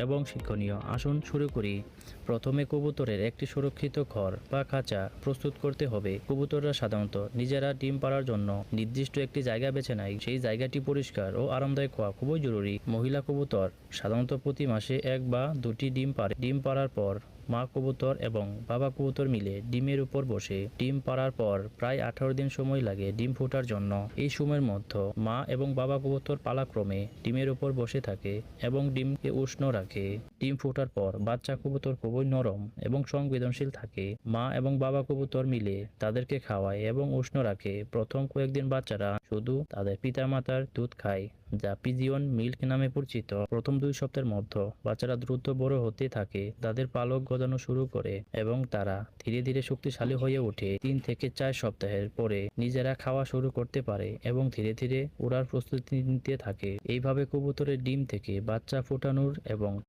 এবং শিক্ষণীয়। আসুন শুরু করি। প্রথমে কবুতরের একটি সুরক্ষিত ঘর বা খাঁচা প্রস্তুত করতে হবে। কবুতররা সাধারণত নিজেরা ডিম পাড়ার জন্য নির্দিষ্ট একটি জায়গা বেছে নেয়। সেই জায়গাটি পরিষ্কার ও আরামদায়ক হওয়া খুবই জরুরি। মহিলা কবুতর সাধারণত প্রতি মাসে 1 বা 2টি ডিম পাড়ে। ডিম পাড়ার পর মা কবুতর এবং বাবা কবুতর মিলে ডিমের উপর বসে। ডিম পাড়ার পর প্রায় 18 দিন সময় লাগে ডিম ফোটার জন্য। এই সময়ের মধ্যে মা এবং বাবা কবুতর পালাক্রমে ডিমের উপর বসে থাকে এবং ডিমকে উষ্ণ রাখে। ডিম ফোটার পর বাচ্চা কবুতর খুবই নরম এবং সংবেদনশীল থাকে। মা এবং বাবা কবুতর মিলে তাদেরকে খাওয়ায় এবং উষ্ণ রাখে। প্রথম কয়েকদিন বাচ্চারা শুধু তাদের পিতামাতার দুধ খায়, যা পিজিয়ন মিল্ক নামে পরিচিত। প্রথম 2 সপ্তাহের মধ্যে বাচ্চারা দ্রুত বড় হতে থাকে, তাদের পালক গজানো শুরু করে এবং তারা ধীরে ধীরে শক্তিশালী হয়ে ওঠে। 3 থেকে 4 সপ্তাহের পরে নিজেরা খাওয়া শুরু করতে পারে এবং ধীরে ধীরে উড়ার প্রস্তুতি নিতে থাকে। এইভাবে কবুতরের ডিম থেকে বাচ্চা ফোটানোর এবং